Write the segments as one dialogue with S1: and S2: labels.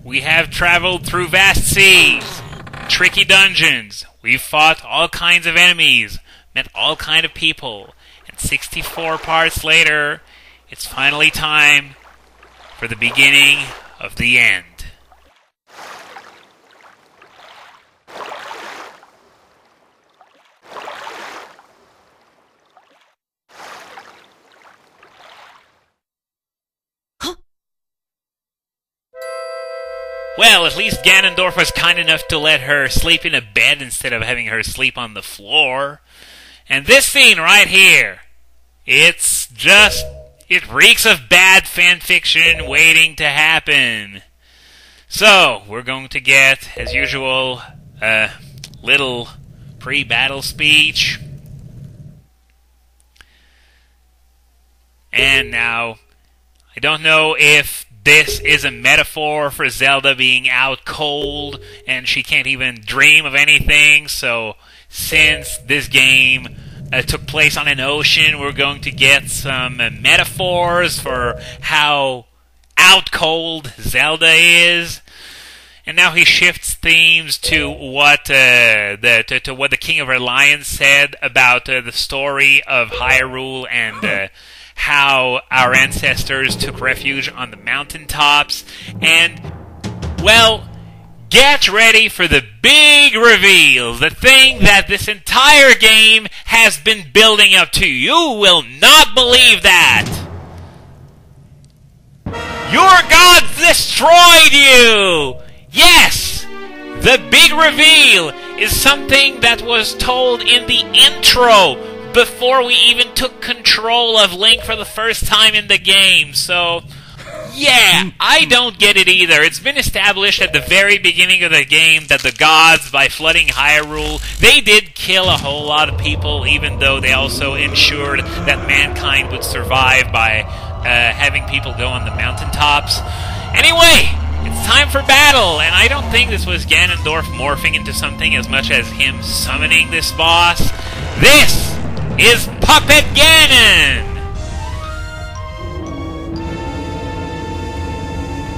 S1: We have traveled through vast seas, tricky dungeons. We've fought all kinds of enemies, met all kinds of people. And 64 parts later, it's finally time for the beginning of the end. Well, at least Ganondorf was kind enough to let her sleep in a bed instead of having her sleep on the floor. And this scene right here, it reeks of bad fanfiction waiting to happen. So, we're going to get, as usual, a little pre-battle speech. And now, I don't know if this is a metaphor for Zelda being out cold and she can't even dream of anything. So since this game took place on an ocean, we're going to get some metaphors for how out cold Zelda is. And now he shifts themes to what the King of Her Lions said about the story of Hyrule and how our ancestors took refuge on the mountaintops. And, well, get ready for the big reveal, the thing that this entire game has been building up to. You will not believe that! Your gods destroyed you! Yes! The big reveal is something that was told in the intro before we even took control of Link for the first time in the game. So, yeah, I don't get it either. It's been established at the very beginning of the game that the gods, by flooding Hyrule, they did kill a whole lot of people, even though they also ensured that mankind would survive by having people go on the mountaintops. Anyway, it's time for battle, and I don't think this was Ganondorf morphing into something as much as him summoning this boss. This is Puppet Ganon!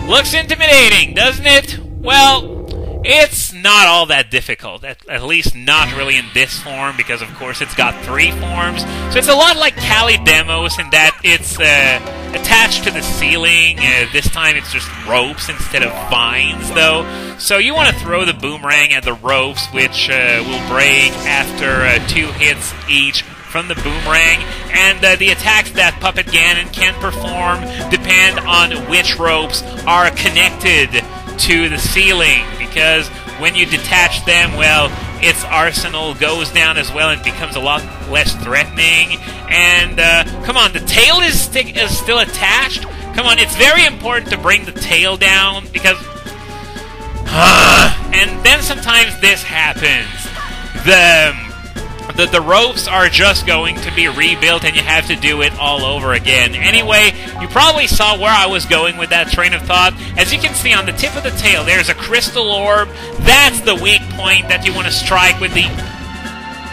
S1: Looks intimidating, doesn't it? Well, it's not all that difficult. At least not really in this form, because of course it's got 3 forms. So it's a lot like Cali Demos in that it's attached to the ceiling. This time it's just ropes instead of vines, though. So you want to throw the boomerang at the ropes, which will break after 2 hits each from the boomerang, and the attacks that Puppet Ganon can perform depend on which ropes are connected to the ceiling, because when you detach them, well, its arsenal goes down as well and becomes a lot less threatening. And, come on, the tail is still attached? Come on, it's very important to bring the tail down, because... and then sometimes this happens. The ropes are just going to be rebuilt, and you have to do it all over again. Anyway, you probably saw where I was going with that train of thought. As you can see on the tip of the tail, there's a crystal orb. That's the weak point that you want to strike with the...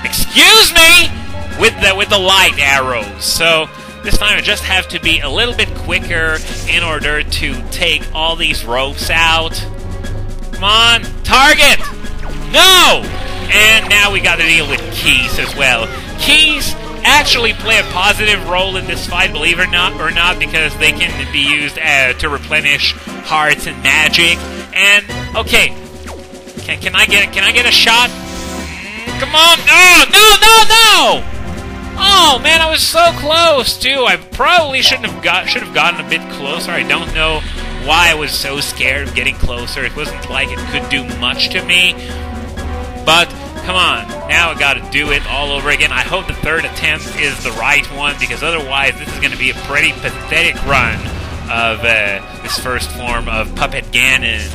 S1: Excuse me! With the light arrows. So this time I just have to be a little bit quicker in order to take all these ropes out. Come on, target! No! And now we gotta deal with keys as well. Keys actually play a positive role in this fight, believe it or not, because they can be used to replenish hearts and magic. And okay, can I get a shot? Come on! No! Oh man, I was so close too. I probably should have gotten a bit closer. I don't know why I was so scared of getting closer. It wasn't like it could do much to me. But, come on, now I gotta do it all over again. I hope the 3rd attempt is the right one, because otherwise this is gonna be a pretty pathetic run of this first form of Puppet Ganon.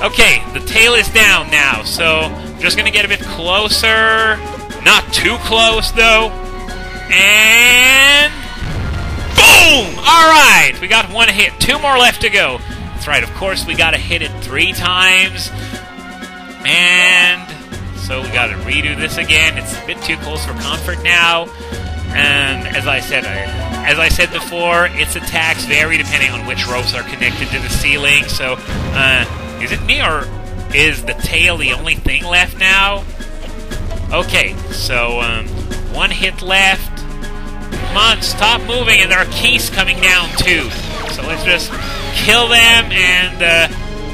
S1: Okay, the tail is down now, so I'm just gonna get a bit closer. Not too close, though. And... boom! Alright, we got 1 hit. 2 more left to go. That's right, of course we gotta hit it 3 times. And... so we gotta redo this again. It's a bit too close for comfort now. And as I said, as I said before, its attacks vary depending on which ropes are connected to the ceiling. So, is it me or is the tail the only thing left now? Okay, so, one hit left. Come on, stop moving, and there are keys coming down too. So let's just kill them, and,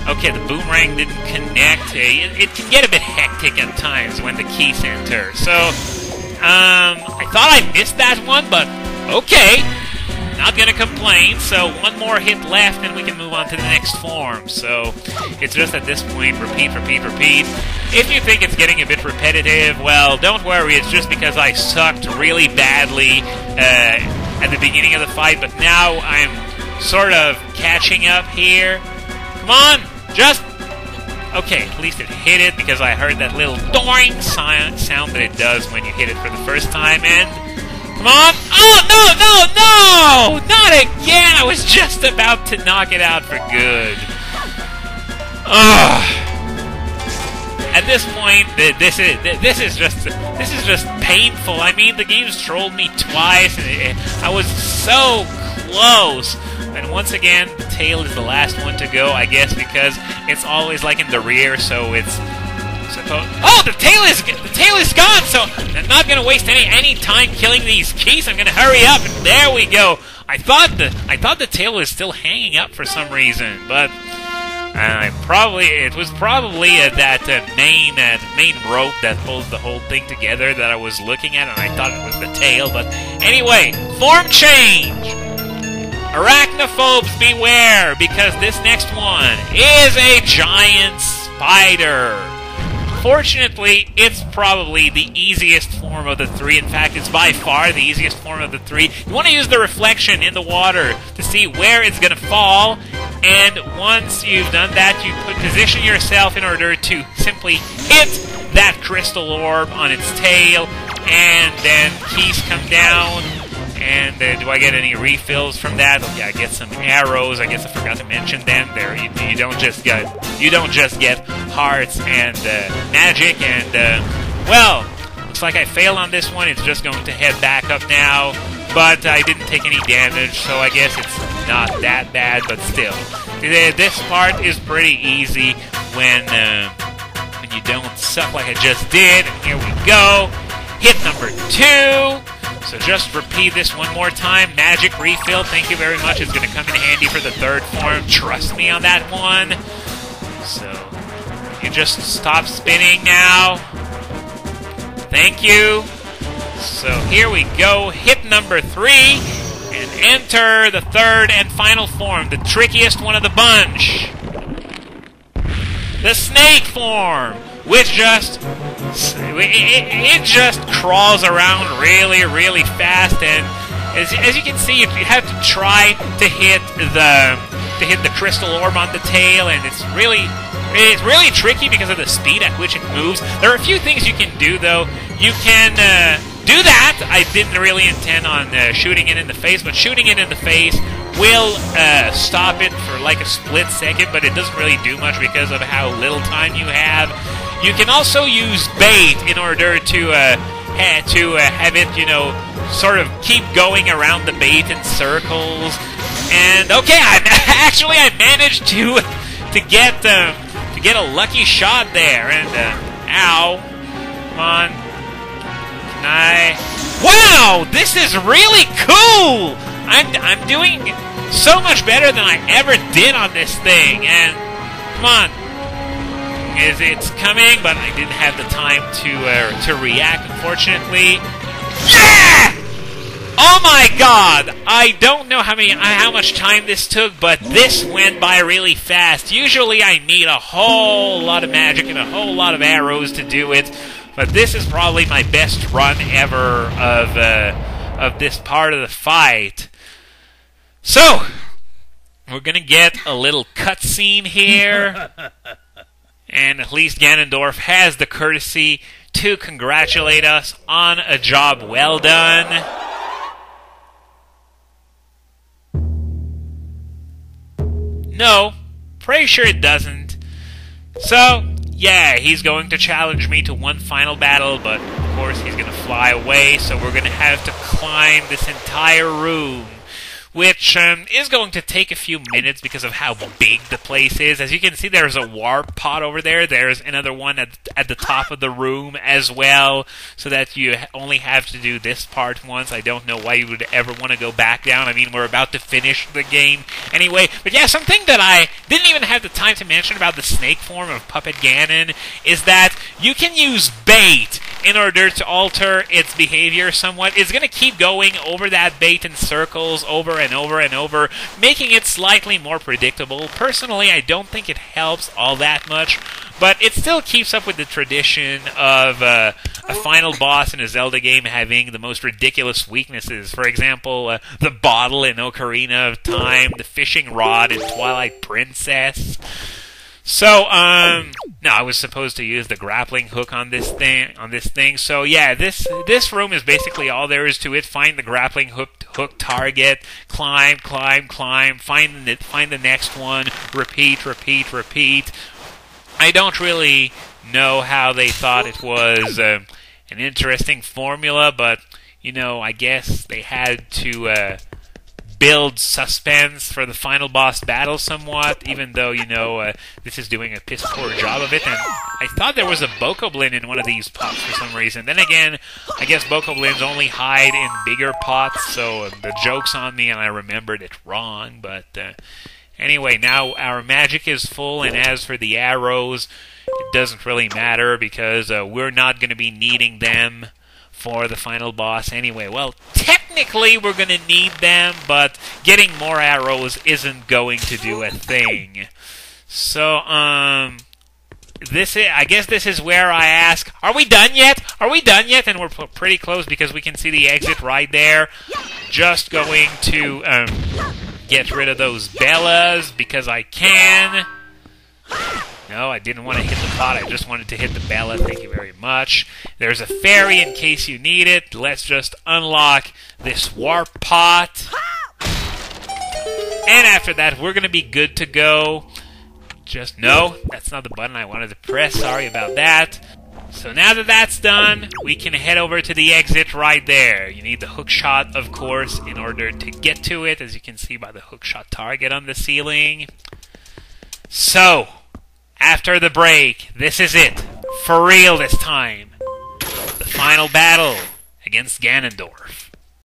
S1: okay, the boomerang didn't connect. It can get a bit hectic at times when the keys enter. So, I thought I missed that one, but okay. Not gonna complain. So, one more hit left, and we can move on to the next form. So, it's just at this point, repeat, repeat, repeat. If you think it's getting a bit repetitive, well, don't worry. It's just because I sucked really badly at the beginning of the fight, but now I'm sort of catching up here. Come on! Just... Okay, at least it hit it, because I heard that little doing sound that it does when you hit it for the first time, and... Come on! Oh, no! Not again! I was just about to knock it out for good. Ugh. At this point, this is just painful. I mean, the game's trolled me twice, and I was so close. And once again, the tail is the last one to go, I guess, because it's always like in the rear, so it's supposed... Oh, the tail is gone, so I'm not gonna waste any time killing these keys. I'm gonna hurry up, and there we go. I thought the tail was still hanging up for some reason, but it was probably that main rope that holds the whole thing together that I was looking at, and I thought it was the tail. But anyway, form change. Arachnophobes, beware, because this next one is a giant spider. Fortunately, it's probably the easiest form of the three. In fact, it's by far the easiest form of the three. You want to use the reflection in the water to see where it's going to fall, and once you've done that, you position yourself in order to simply hit that crystal orb on its tail, and then keys come down. And do I get any refills from that? Oh, yeah, I get some arrows. I guess I forgot to mention them. There, you don't just get hearts and magic. And well, looks like I failed on this one. It's just going to head back up now. But I didn't take any damage, so I guess it's not that bad. But still, this part is pretty easy when you don't suck like I just did. And here we go. Hit number 2. So just repeat this one more time. Magic refill, thank you very much. It's going to come in handy for the third form. Trust me on that one. So, you just stop spinning now. Thank you. So here we go. Hit number 3. And enter the third and final form. The trickiest one of the bunch. The snake form. Which just... It just crawls around really, really fast, and as you can see, you have to try to hit the crystal orb on the tail, and it's really tricky because of the speed at which it moves. There are a few things you can do, though. You can do that. I didn't really intend on shooting it in the face, but shooting it in the face will stop it for like a split second, but it doesn't really do much because of how little time you have. You can also use bait in order to have it, you know, sort of keep going around the bait in circles. And okay, I managed to get a lucky shot there. And ow, come on, wow, this is really cool. I'm doing so much better than I ever did on this thing. And come on. It's coming, but I didn't have the time to react, unfortunately. Yeah! Oh my god! I don't know how much time this took, but this went by really fast. Usually I need a whole lot of magic and a whole lot of arrows to do it, but this is probably my best run ever of this part of the fight. So, we're gonna get a little cutscene here. And at least Ganondorf has the courtesy to congratulate us on a job well done. No, pretty sure it doesn't. So, yeah, he's going to challenge me to one final battle, but course, he's going to fly away, so we're going to have to climb this entire room, which is going to take a few minutes because of how big the place is. As you can see, there's a warp pod over there. There's another one at the top of the room as well, so that you only have to do this part once. I don't know why you would ever want to go back down. I mean, we're about to finish the game anyway. But yeah, something that I didn't even have the time to mention about the snake form of Puppet Ganon is that you can use bait in order to alter its behavior somewhat. It's going to keep going over that bait in circles over and over and over, making it slightly more predictable. Personally, I don't think it helps all that much, but it still keeps up with the tradition of a final boss in a Zelda game having the most ridiculous weaknesses. For example, the bottle in Ocarina of Time, the fishing rod in Twilight Princess. So, no, I was supposed to use the grappling hook on this thing. So, yeah, this room is basically all there is to it. Find the grappling hook target, climb, find the next one, repeat. I don't really know how they thought it was an interesting formula, but, you know, I guess they had to build suspense for the final boss battle somewhat, even though, you know, this is doing a piss-poor job of it. And I thought there was a Bokoblin in one of these pots for some reason. Then again, I guess Bokoblins only hide in bigger pots, so the joke's on me and I remembered it wrong. But anyway, now our magic is full, and as for the arrows, it doesn't really matter because we're not going to be needing them for the final boss anyway. Well, technically we're going to need them, but getting more arrows isn't going to do a thing. So, I guess this is where I ask, are we done yet? Are we done yet? And we're pretty close because we can see the exit right there. Just going to get rid of those Bellas because I can. No, I didn't want to hit the pot. I just wanted to hit the Bella. Thank you very much. There's a fairy in case you need it. Let's just unlock this warp pot. And after that, we're going to be good to go. No, that's not the button I wanted to press. Sorry about that. So now that that's done, we can head over to the exit right there. You need the hookshot, of course, in order to get to it, as you can see by the hookshot target on the ceiling. So, after the break, this is it. For real this time. The final battle against Ganondorf.